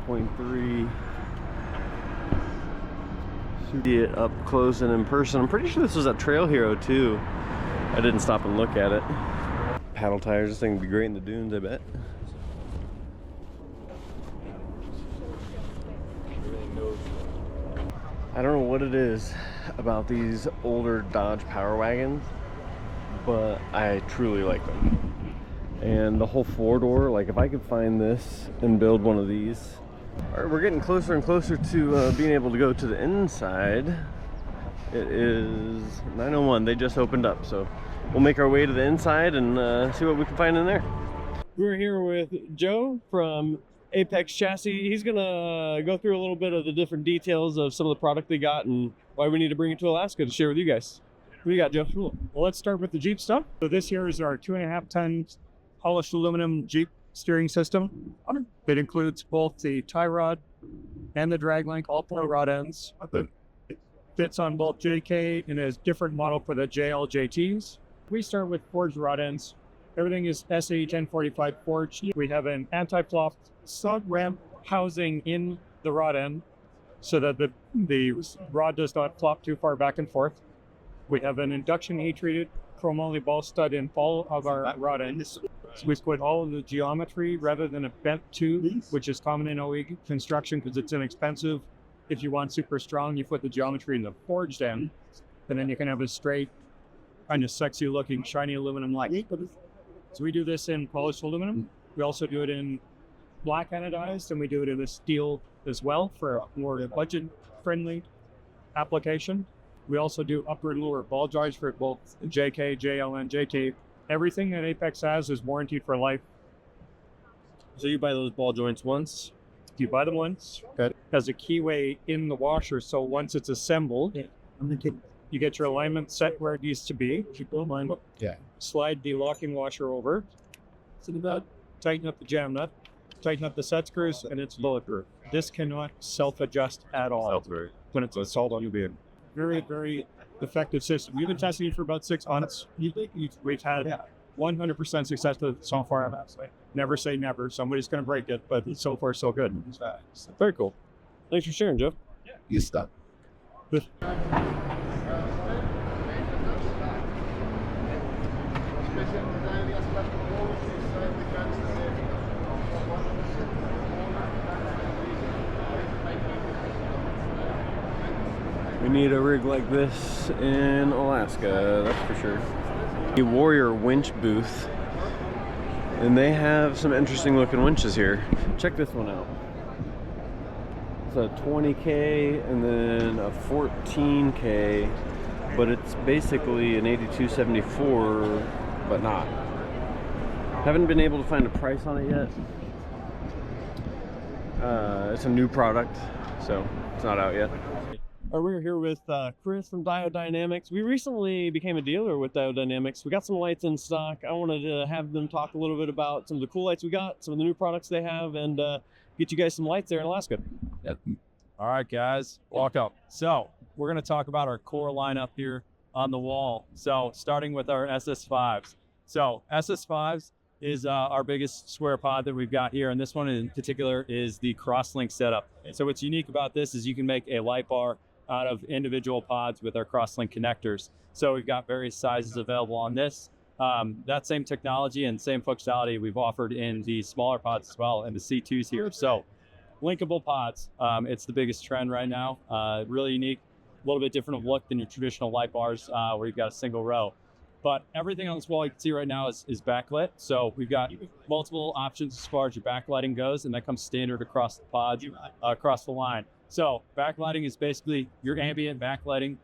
1.3. See it up close and in person. I'm pretty sure this was at Trail Hero too. I didn't stop and look at it. Paddle tires, this thing would be great in the dunes, I bet. I don't know what it is about these older Dodge Power Wagons, but I truly like them. And the whole four-door, like if I could find this and build one of these. All right, we're getting closer and closer to being able to go to the inside. It is 9:01, they just opened up, so we'll make our way to the inside and see what we can find in there. We're here with Joe from Apex Chassis. He's gonna go through a little bit of the different details of some of the product they got and why we need to bring it to Alaska to share with you guys. What do you got, Joe? Cool. Well, let's start with the Jeep stuff. So this here is our 2.5 ton polished aluminum Jeep steering system. It includes both the tie rod and the drag link, all 4 rod ends. It fits on both JK and is different model for the JLJTs. We start with forged rod ends. Everything is SAE 1045 forged. We have an anti-flop sub ramp housing in the rod end so that the rod does not flop too far back and forth. We have an induction heat-treated chromoly ball stud in all of our rod ends. So we put all of the geometry rather than a bent tube, which is common in OE construction because it's inexpensive. If you want super strong, you put the geometry in the forged end, and then you can have a straight, kind of sexy looking, shiny aluminum light. So we do this in polished aluminum. We also do it in black anodized, and we do it in the steel as well for a more budget friendly application. We also do upward lower ball joints for both JK, JL, and JT. Everything that Apex has is warranted for life. So you buy those ball joints once? You buy them once. It has a keyway in the washer, so once it's assembled, you get your alignment set where it needs to be. Slide the locking washer over. Tighten up the jam nut. Tighten up the set screws, and it's bulletproof. This cannot self-adjust at all when it's installed on your vehicle. Very, very effective system. We've been testing it for about 6 months. We've had 100% success with it so far. Never say never. Somebody's going to break it, but so far so good. Very cool. Thanks for sharing, Joe. You stop. We need a rig like this in Alaska, that's for sure. The Warrior winch booth, and they have some interesting looking winches here. Check this one out. It's a 20K and then a 14K, but it's basically an 8274, but not. Haven't been able to find a price on it yet. It's a new product, so it's not out yet. We're here with Chris from Dynamics. We recently became a dealer with Dynamics. We got some lights in stock. I wanted to have them talk a little bit about some of the cool lights we got, some of the new products they have, and get you guys some lights there in Alaska. All right, guys, welcome. So we're going to talk about our core lineup here on the wall. So starting with our SS5s. So SS5s is our biggest square pod that we've got here, and this one in particular is the crosslink setup. So what's unique about this is you can make a light bar out of individual pods with our crosslink connectors. So we've got various sizes available on this. That same technology and same functionality we've offered in the smaller pods as well, and the C2s here. So linkable pods, it's the biggest trend right now. Really unique, a little bit different of look than your traditional light bars where you've got a single row. But everything on this wall you can see right now is backlit. So we've got multiple options as far as your backlighting goes, and that comes standard across the pods, across the line. So backlighting is basically your ambient backlighting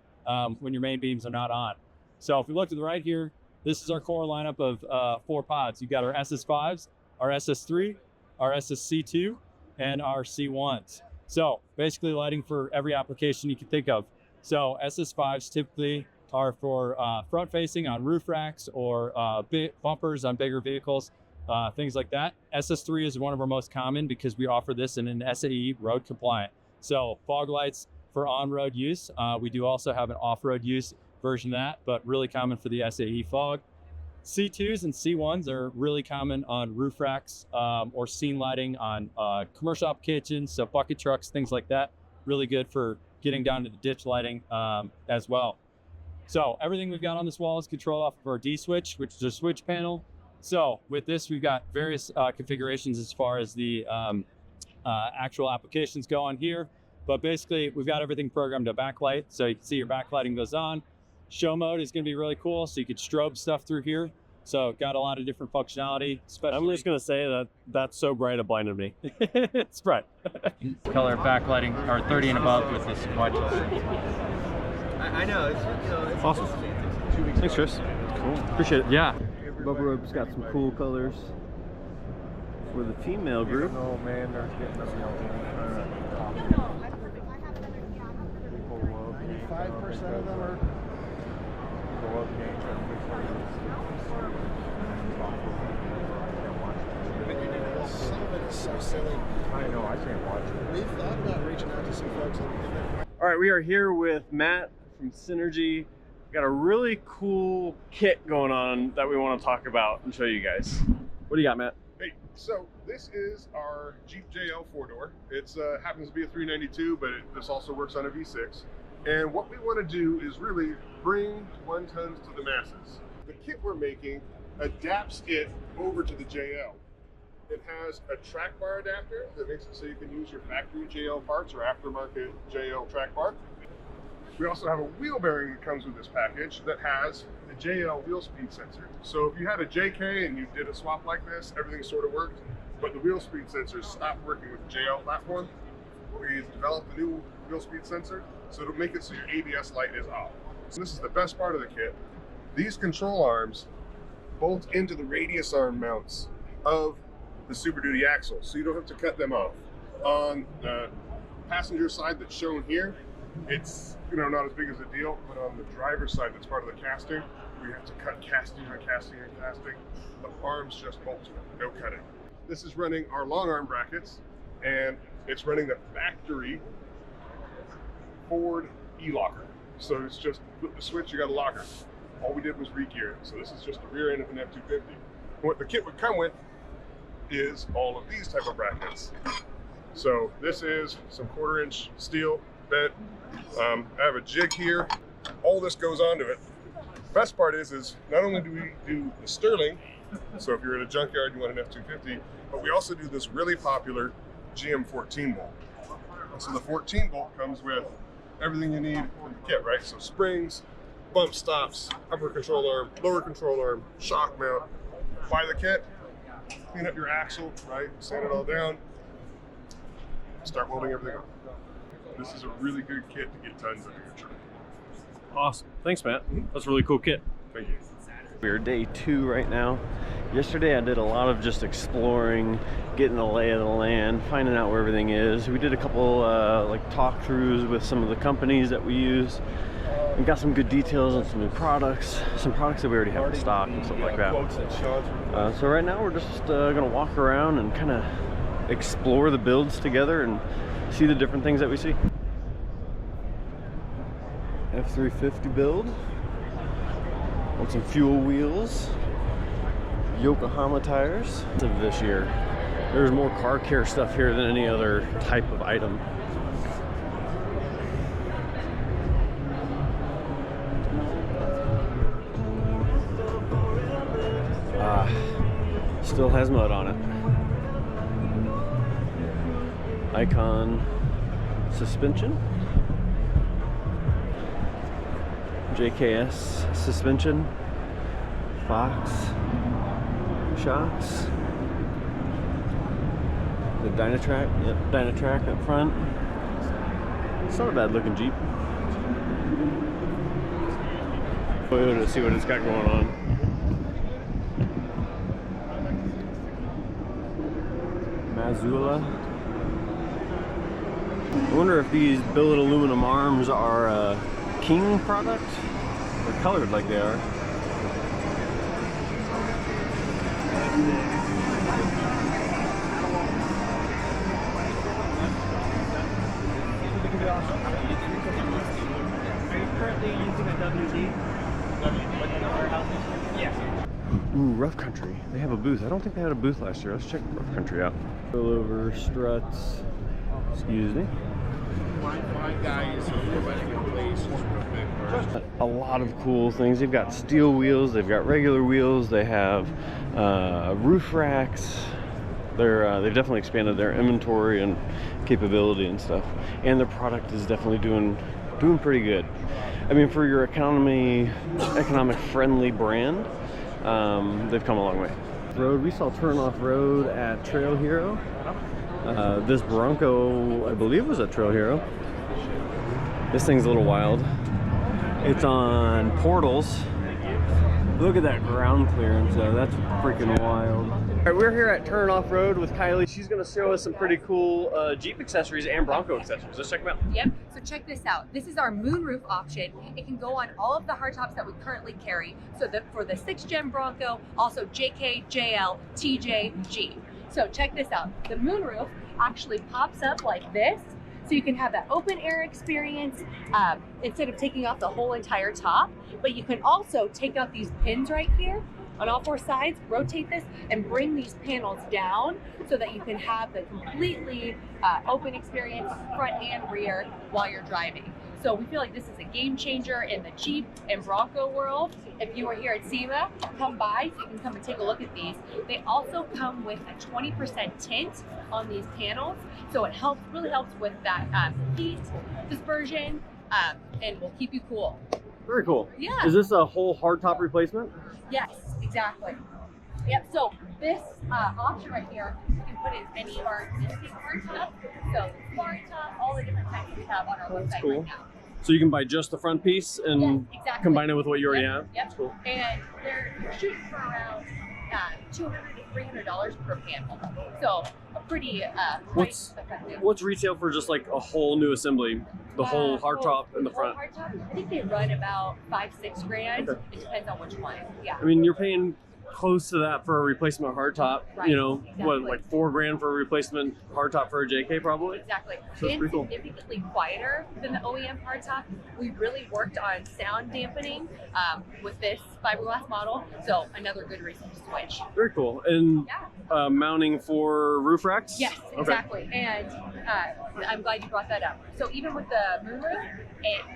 when your main beams are not on. So if we look to the right here, this is our core lineup of 4 pods. You've got our SS5s, our SS3, our SSC2, and our C1s. So basically lighting for every application you can think of. So SS5s typically are for front facing on roof racks or big bumpers on bigger vehicles, things like that. SS3 is one of our most common because we offer this in an SAE road compliant. So fog lights for on-road use. We do also have an off-road use version of that, but really common for the SAE fog. C2s and C1s are really common on roof racks or scene lighting on commercial applications, so bucket trucks, things like that. Really good for getting down to the ditch lighting as well. So everything we've got on this wall is controlled off of our D switch, which is a switch panel. So with this, we've got various configurations as far as the actual applications go on here. But basically, we've got everything programmed to backlight. So you can see your backlighting goes on. Show mode is going to be really cool. So you could strobe stuff through here. So got a lot of different functionality. Especially... I'm just going to say that that's so bright it blinded me. It's bright. Color backlighting are 30 and above with this white. I know. It's Awesome. Thanks, Chris. Cool. Appreciate it. Yeah. Bubba Rope's got some cool colors for the female group. Oh man, they're getting us 5% of them are. Some of it is so silly. I know, I can't watch it. We've thought about reaching out to some folks. All right, we are here with Matt from Synergy. We got a really cool kit going on that we want to talk about and show you guys. What do you got, Matt? Hey, so this is our Jeep JL 4-door. It's happens to be a 392, but this also works on a V6. And what we want to do is really bring 1 tons to the masses. The kit we're making adapts it over to the JL. It has a track bar adapter that makes it so you can use your factory JL parts or aftermarket JL track bar. We also have a wheel bearing that comes with this package that has the JL wheel speed sensor. So if you had a JK and you did a swap like this, everything sort of worked, but the wheel speed sensor stopped working with the JL platform. We developed a new wheel speed sensor, so it'll make it so your ABS light is off. So this is the best part of the kit. These control arms bolt into the radius arm mounts of the Super Duty axle, so you don't have to cut them off. On the passenger side that's shown here, it's not as big as a deal, but on the driver's side that's part of the casting, we have to cut casting on casting and casting. The arms just bolt to it, no cutting. This is running our long arm brackets, and it's running the factory Ford e-locker. So it's just flip the switch, you got a locker. All we did was re-gear it. So this is just the rear end of an F-250. What the kit would come with is all of these type of brackets. So this is some 1/4-inch steel bent. I have a jig here. All this goes onto it. Best part is not only do we do the Sterling, so if you're at a junkyard you want an F-250, but we also do this really popular GM 14 bolt. So the 14 bolt comes with everything you need from the kit, right? So springs, bump stops, upper control arm, lower control arm, shock mount. Buy the kit, clean up your axle, right? Sand it all down, start welding everything up. This is a really good kit to get tons under your truck. Awesome. Thanks, Matt. That's a really cool kit. Thank you. We're day 2 right now. Yesterday I did a lot of just exploring, getting the lay of the land, finding out where everything is. We did a couple like talk-throughs with some of the companies that we use and got some good details on some new products, some products that we already have in stock and stuff like that. So right now we're just gonna walk around and kind of explore the builds together and see the different things that we see. F350 build on some fuel wheels, Yokohama tires. Of this year, there's more car care stuff here than any other type of item. Still has mud on it. Icon suspension, JKS suspension, Fox shocks, the Dynatrac, yep, Dynatrac up front. It's not a bad looking Jeep. Toyota to see what it's got going on. Mazula. I wonder if these billet aluminum arms are a King product. They're colored like they are. Are you currently using a WD? Like in the warehouse? Yeah. Ooh, Rough Country. They have a booth. I don't think they had a booth last year. Let's check Rough Country out. Over struts. Excuse me. My guy is running in place. A lot of cool things. They've got steel wheels. They've got regular wheels. They have roof racks. They've definitely expanded their inventory and capability and stuff. And their product is definitely doing pretty good. I mean, for your economic friendly brand, they've come a long way. Road, we saw Turn Off Road at Trail Hero. This Bronco, I believe, was at Trail Hero. This thing's a little wild. It's on portals. Look at that ground clearance, though. That's freaking wild. All right, we're here at Turn Off Road with Kylie. She's going to show us some pretty cool Jeep accessories and Bronco accessories. Let's check them out. Yep, so check this out. This is our moonroof option. It can go on all of the hardtops that we currently carry. So for the 6th Gen Bronco, also JK, JL, TJ, Jeep. So check this out. The moonroof actually pops up like this. So you can have that open air experience instead of taking off the whole entire top. But you can also take out these pins right here on all 4 sides, rotate this, and bring these panels down so that you can have the completely open experience front and rear while you're driving. So we feel like this is a game changer in the Jeep and Bronco world. If you are here at SEMA, come by so you can come and take a look at these. They also come with a 20% tint on these panels. So it really helps with that heat dispersion and will keep you cool. Very cool. Yeah. Is this a whole hardtop replacement? Yes, exactly. Yep, so this option right here, you can put in any of our existing hardtop. So smart top, all the different types we have on our website cool. right now. So you can buy just the front piece and Yes, exactly. combine it with what you already have? Yep. That's cool. And they're shooting for around $200 to $300 per panel. So a pretty price effective. What's retail for just like a whole new assembly? The whole hardtop in the front? Hardtop, I think they run about $5-6 grand. Okay. It depends on which one. Yeah. I mean, you're paying close to that for a replacement hardtop. Right, You know, what, exactly. like $4 grand for a replacement hardtop for a JK probably? Exactly. So it's And pretty cool. significantly quieter than the OEM hardtop. We really worked on sound dampening with this fiberglass model. So another good reason to switch. Very cool. And Yeah. mounting for roof racks? Yes, Okay. exactly. And I'm glad you brought that up. So even with the moonroof,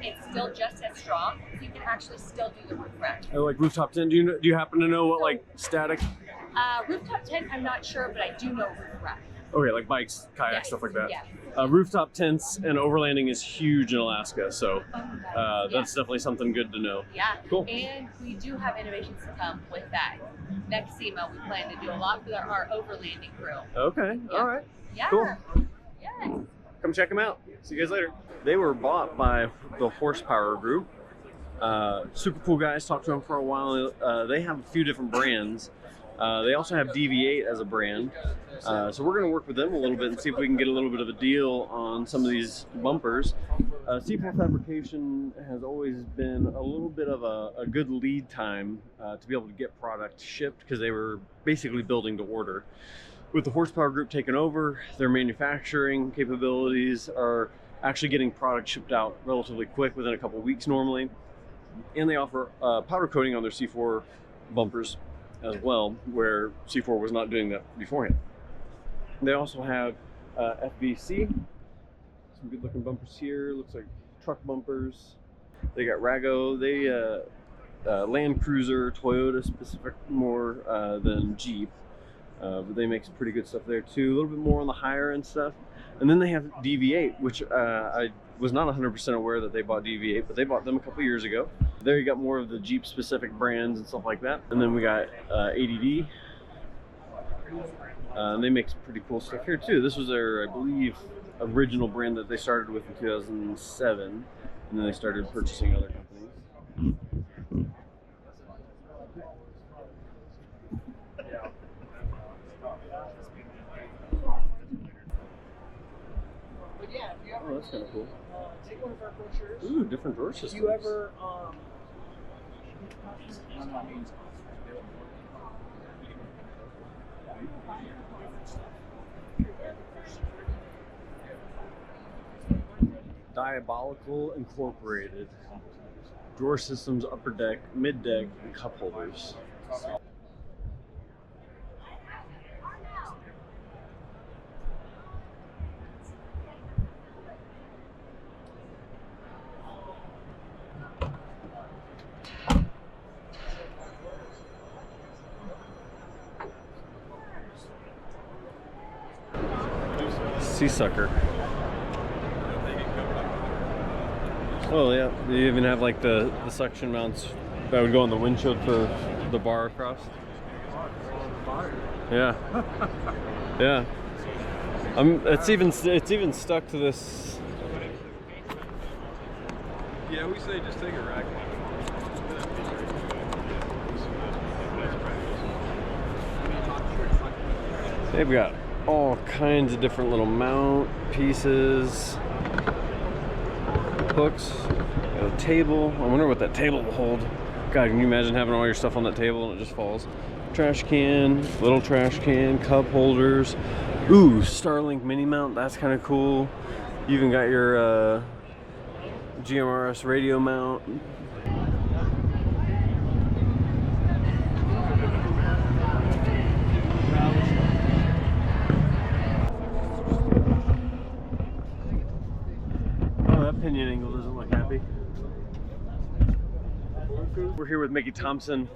it's still just as strong. So you can actually still do the roof rack. Oh, like rooftop tent. Do you happen to know what like static? Rooftop tent, I'm not sure, but I do know roof rack. Okay, like bikes, kayaks, Yes, stuff like that. yeah. Rooftop tents and overlanding is huge in Alaska, so Yeah. that's definitely something good to know. Yeah. Cool. And we do have innovations to come with that. Next SEMA, we plan to do a lot for our overlanding crew. Okay, Yeah. all right. Yeah. Cool. Yes. Come check them out. See you guys later. They were bought by the Horsepower Group. Super cool guys. Talked to them for a while. They have a few different brands. They also have DV8 as a brand. So we're going to work with them a little bit and see if we can get a little bit of a deal on some of these bumpers. C4 Fabrication has always been a little bit of a good lead time to be able to get product shipped because they were basically building to order. With the Horsepower Group taking over, their manufacturing capabilities are actually getting product shipped out relatively quick, within a couple of weeks normally. And they offer powder coating on their C4 bumpers as well, where C4 was not doing that beforehand. They also have FVC, some good looking bumpers here. Looks like truck bumpers. They got Rago. They Land Cruiser, Toyota specific more than Jeep. But they make some pretty good stuff there too. A little bit more on the higher end stuff. And then they have DV8, which I was not 100% aware that they bought DV8, but they bought them a couple years ago. There you got more of the Jeep specific brands and stuff like that. And then we got ADD. And they make some pretty cool stuff here too. This was their, I believe, original brand that they started with in 2007. And then they started purchasing other companies. But yeah, if you ever Oh, that's kind of cool. take one of our brochures. Ooh, different drawer If systems. you ever Diabolical Incorporated. Drawer systems, upper deck, mid deck, and cup holders. sea sucker. Oh yeah, they even have like the suction mounts that would go on the windshield for the bar across. Yeah, yeah. It's even stuck to this. Yeah, we say just take a rack. They've got all kinds of different little mount pieces, hooks, got a table. I wonder what that table will hold. God, can you imagine having all your stuff on that table and it just falls? Trash can, little trash can, cup holders. Ooh, Starlink mini mount, that's kind of cool. You even got your GMRS radio mount. Oh, that pinion angle doesn't look happy. We're here with Mickey Thompson,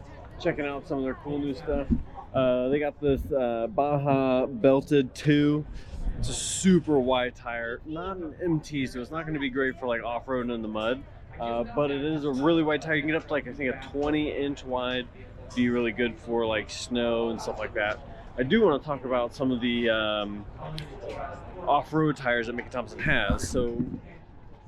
checking out some of their cool new stuff. They got this Baja Belted 2. It's a super wide tire, not an MT, so it's not going to be great for like off-roading in the mud, but it is a really wide tire. You can get up to like, I think, a 20-inch wide, be really good for like snow and stuff like that. I do want to talk about some of the off-road tires that Mickey Thompson has. So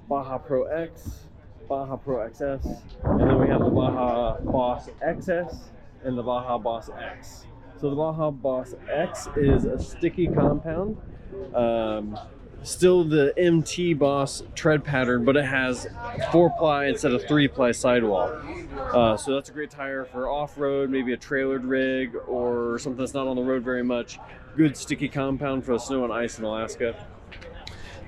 Baja Pro X, Baja Pro XS, and then we have the Baja Boss XS and the Baja Boss X. So the Baja Boss X is a sticky compound. Still the MT Boss tread pattern, but it has 4-ply instead of 3-ply sidewall. So that's a great tire for off-road, maybe a trailered rig or something that's not on the road very much. Good sticky compound for the snow and ice in Alaska.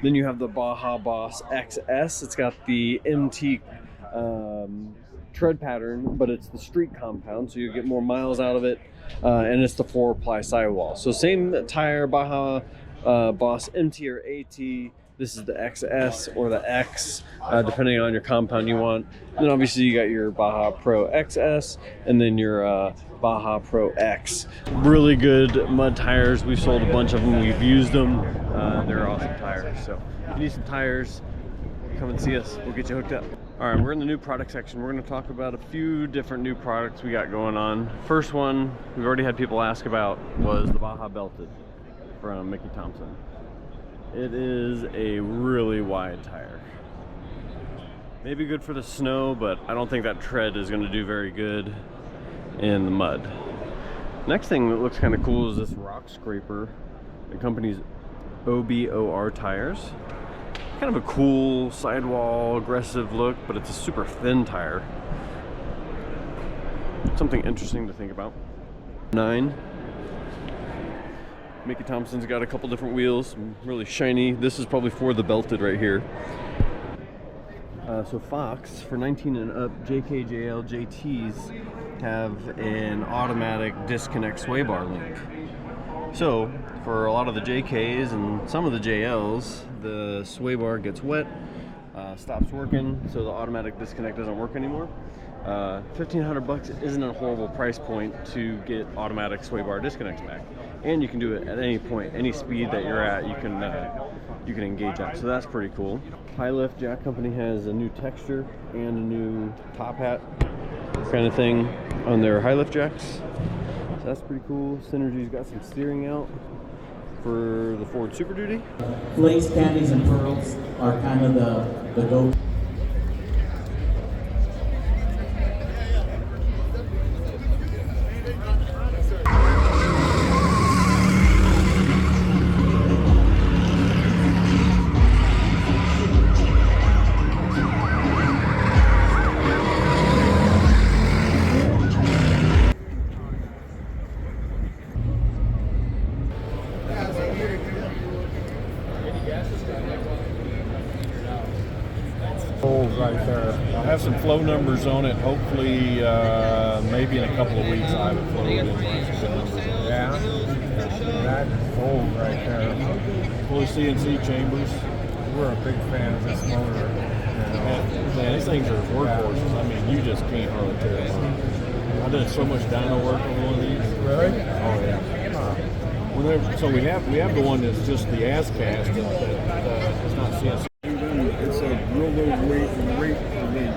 Then you have the Baja Boss XS. It's got the MT tread pattern, but it's the street compound, so you get more miles out of it, and it's the 4-ply sidewall. So same tire, Baja Boss MT or AT. This is the XS or the X, depending on your compound you want. And then obviously you got your Baja Pro XS and then your Baja Pro X. Really good mud tires. We've sold a bunch of them. We've used them. They're awesome tires. So if you need some tires, come and see us. We'll get you hooked up. All right, we're in the new product section. We're going to talk about a few different new products we got going on. First one we've already had people ask about was the Baja Belted from Mickey Thompson. It is a really wide tire. Maybe good for the snow, but I don't think that tread is going to do very good in the mud. Next thing that looks kind of cool is this rock scraper. The company's OBOR tires. Kind of a cool sidewall aggressive look, but it's a super thin tire. Something interesting to think about. 9. Mickey Thompson's got a couple different wheels, really shiny. This is probably for the belted right here. So Fox, for 19 and up, JKJL JTs have an automatic disconnect sway bar link. So for a lot of the JKs and some of the JLs, the sway bar gets wet, stops working, so the automatic disconnect doesn't work anymore. $1,500 isn't a horrible price point to get automatic sway bar disconnects back, and you can do it at any point, any speed that you're at. You can engage that, so that's pretty cool. High Lift Jack Company has a new texture and a new top hat kind of thing on their high lift jacks, so that's pretty cool. Synergy's got some steering out for the Ford Super Duty. Flakes, candies, and pearls are kind of the go. Right there. I have some flow numbers on it. Hopefully, maybe in a couple of weeks, I have it flowed in. Yeah, that's old right there. Fully CNC chambers. We're a big fan of this motor. Man, these things are workhorses. I mean, you just can't hardly tear them up. I've done so much dyno work on one of these. Really? Oh yeah. So we have the one that's just the ass cast that is not CNC. It's a real low rate for me.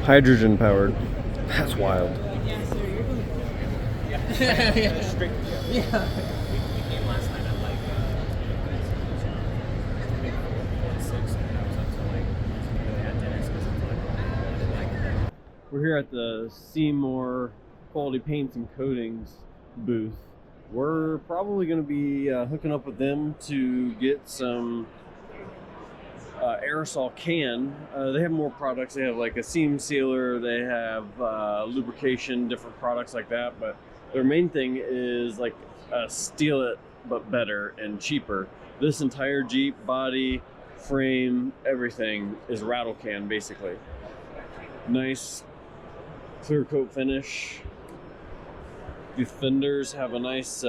Hydrogen powered. That's wild. We're here at the Seymour Quality Paints and Coatings booth. We're probably going to be hooking up with them to get some aerosol can. They have more products. They have like a seam sealer, they have lubrication, different products like that, but their main thing is like steal it but better and cheaper. This entire Jeep body, frame, everything is rattle can basically. Nice clear coat finish. The fenders have a nice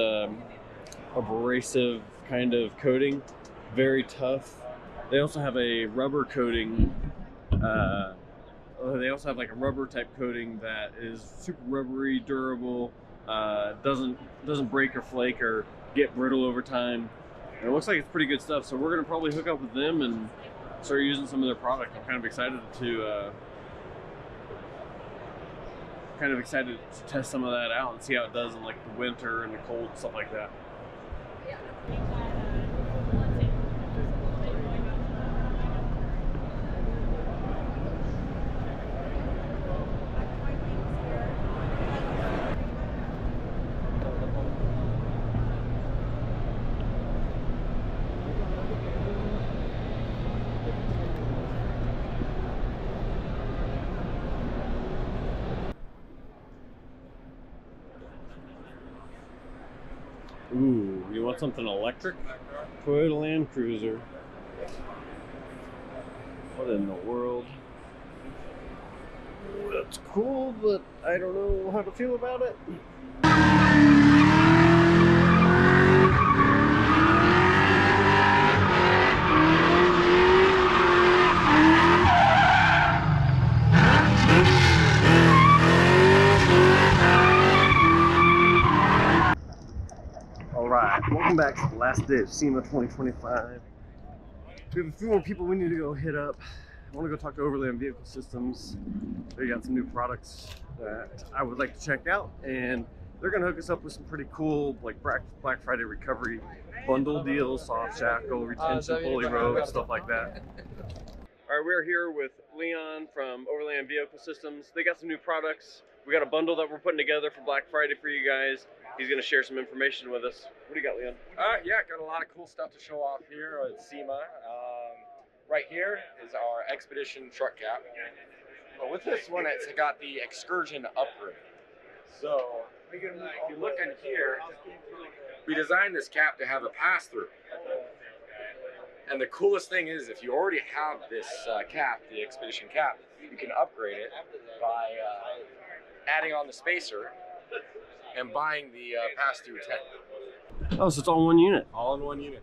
abrasive kind of coating, very tough. They also have a rubber coating. They also have like a rubber type coating that is super rubbery, durable, doesn't break or flake or get brittle over time. And it looks like it's pretty good stuff. So we're gonna probably hook up with them and start using some of their product. I'm kind of excited to test some of that out and see how it does in like the winter and the cold and stuff like that. Ooh, you want something electric? Toyota Land Cruiser. What in the world? That's cool, but I don't know how to feel about it. Welcome back to the last day of SEMA 2025. We have a few more people we need to go hit up. I want to go talk to Overland Vehicle Systems. They got some new products that I would like to check out, and they're going to hook us up with some pretty cool like Black Friday recovery bundle deals, soft shackle, retention, pulley rope, stuff like that. All right, we're here with Leon from Overland Vehicle Systems. They got some new products. We got a bundle that we're putting together for Black Friday for you guys. He's going to share some information with us. What do you got, Leon? Yeah, got a lot of cool stuff to show off here at SEMA. Right here is our Expedition truck cap. But with this one, it's got the Excursion upgrade. So, if you look in here, we designed this cap to have a pass-through. And the coolest thing is, if you already have this cap, the Expedition cap, you can upgrade it by adding on the spacer and buying the pass-through tent. Oh, so it's all in one unit? All in one unit.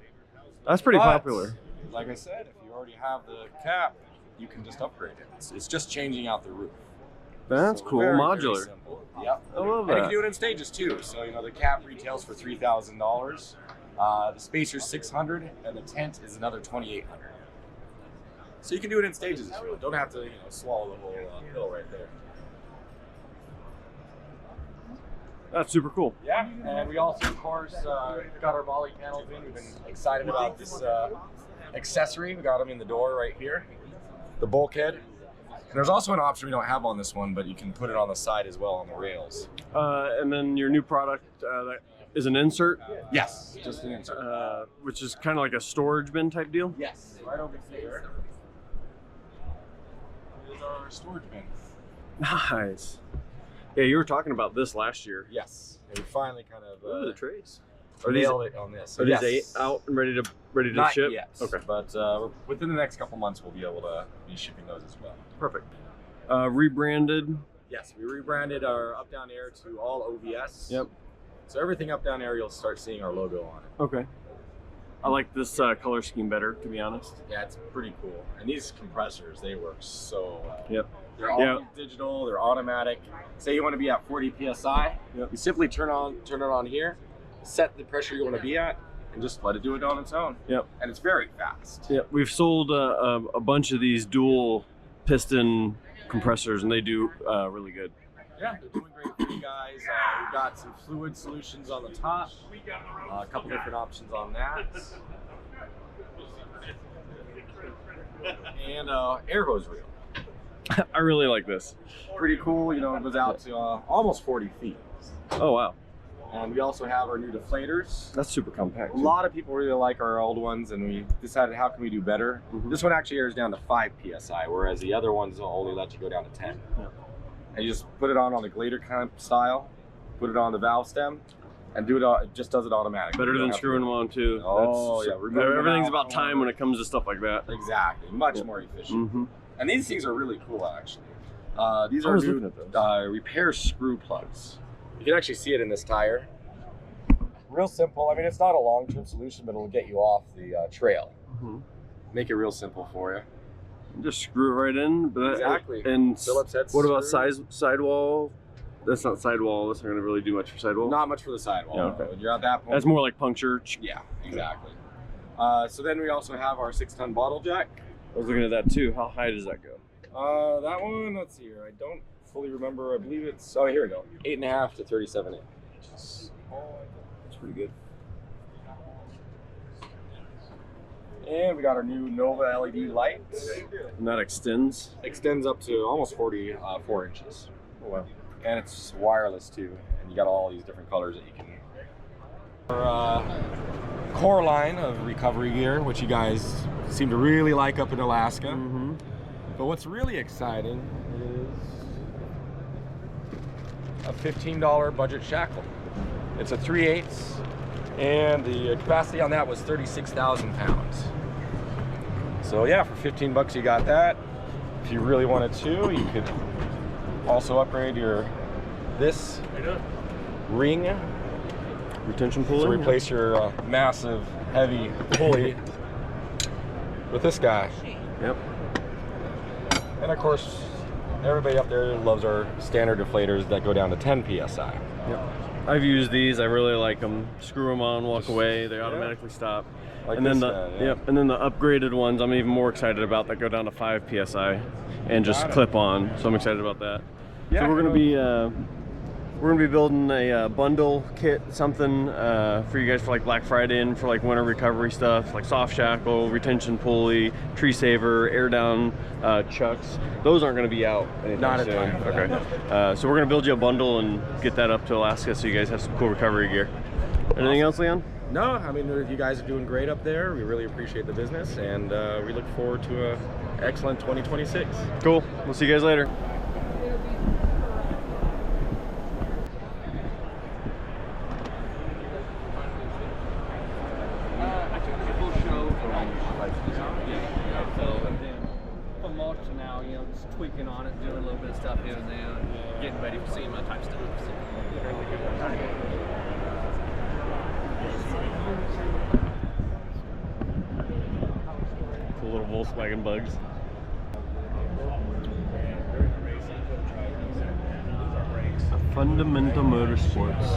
That's pretty popular. Like I said, if you already have the cap, you can just upgrade it. It's just changing out the roof. That's cool, very, modular. Very simple. Yep. I love And you that. can do it in stages too. So the cap retails for $3,000. The spacer's $600, and the tent is another $2,800. So you can do it in stages if you want. Don't have to swallow the whole pill right there. That's super cool. Yeah, and we also, of course, got our volley panels in. We've been excited about this accessory. We got them in the door right here, the bulkhead. And there's also an option we don't have on this one, but you can put it on the side as well on the rails. And then your new product that is an insert? Yes, just an insert. Which is kind of like a storage bin type deal? Yes, right over here. our storage bins. Nice. Yeah, you were talking about this last year. Yes, and we finally kind of What are the trays? nailed it on this. So Are yes. these out and ready to Not ship? yet. Okay. But within the next couple months, we'll be able to be shipping those as well. Perfect. Rebranded. Yes, we rebranded our up down air to all OVS. Yep. So everything up down air, you'll start seeing our logo on it. Okay. I like this color scheme better, to be honest. Yeah, it's pretty cool. And these compressors, they work so well. Yep. They're all digital. They're automatic. Say you want to be at 40 psi. Yep. You simply turn it on here, set the pressure you want to be at, and just let it do it on its own. Yep. And it's very fast. Yep. We've sold a bunch of these dual piston compressors, and they do really good. Yeah, they're doing great for you guys. We've got some fluid solutions on the top, a couple different options on that, and air hose reel. I really like this. Pretty cool, you know, it goes out to almost 40 feet. Oh, wow. And we also have our new deflators. That's super compact. A lot of people really like our old ones, and we decided how can we do better. This one actually airs down to 5 psi, whereas the other ones will only let you go down to 10. Yeah. And you just put it on the glader kind of style, put it on the valve stem, and do it. It just does it automatically. Better than screwing them on too. Oh, yeah. Everything's about time when it comes to stuff like that. Exactly. Much more efficient. Mm-hmm. And these things are really cool, actually. These I are was new, looking at those. repair screw plugs. You can actually see it in this tire. Real simple. I mean, it's not a long-term solution, but it'll get you off the trail. Mm-hmm. Make it real simple for you. Just screw it right in. But Exactly. And Phillips head what about screw. sidewall? That's not sidewall. That's not going to really do much for sidewall. Not much for the sidewall. Yeah, No. okay. When you're at that point. That's more like puncture. Yeah, exactly. So then we also have our 6-ton bottle jack. I was looking at that too. How high does that go? That one, let's see here. I don't fully remember. I believe it's, oh, here we go. 8.5 to 37 inches. That's pretty good. And we got our new Nova LED light. And that extends. Extends up to almost 44 inches. Oh, wow. And it's wireless too. And you got all these different colors that you can. Our core line of recovery gear, which you guys seem to really like up in Alaska. Mm-hmm. But what's really exciting is a $15 budget shackle. It's a 3/8, and the capacity on that was 36,000 pounds. So yeah, for 15 bucks you got that. If you really wanted to, you could also upgrade this ring Retention pulley? to replace your massive, heavy pulley with this guy. Yep. And of course, everybody up there loves our standard deflators that go down to 10 psi. Yep. I've used these. I really like them. Screw them on, walk away. They automatically stop. Like and then this the guy, yeah. and then the upgraded ones I'm even more excited about that go down to 5 psi and just Got it. clip on. So I'm excited about that. Yeah, so we're gonna be building a bundle kit, something for you guys for like Black Friday and for like winter recovery stuff, like soft shackle, retention pulley, tree saver, air down chucks. Those aren't going to be out anytime Not in soon. time for that. Okay. So we're going to build you a bundle and get that up to Alaska so you guys have some cool recovery gear. Anything else, Leon? No, I mean, you guys are doing great up there. We really appreciate the business, and we look forward to an excellent 2026. Cool. We'll see you guys later. From March to now, you know, just tweaking on it, doing a little bit of stuff here and there, and getting ready for SEMA type stuff. So. Cool little Volkswagen bugs. Fundamental Motorsports.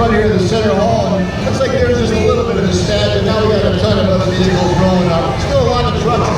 front here to the center hall, and looks like there's just a little bit of a stat, but now we got a ton of other vehicles rolling up. Still a lot of trucks.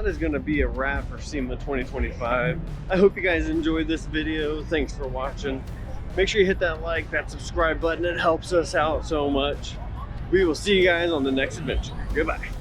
That is going to be a wrap for SEMA 2025. I hope you guys enjoyed this video. Thanks for watching. Make sure you hit that like, that subscribe button. It helps us out so much. We will see you guys on the next adventure. Goodbye.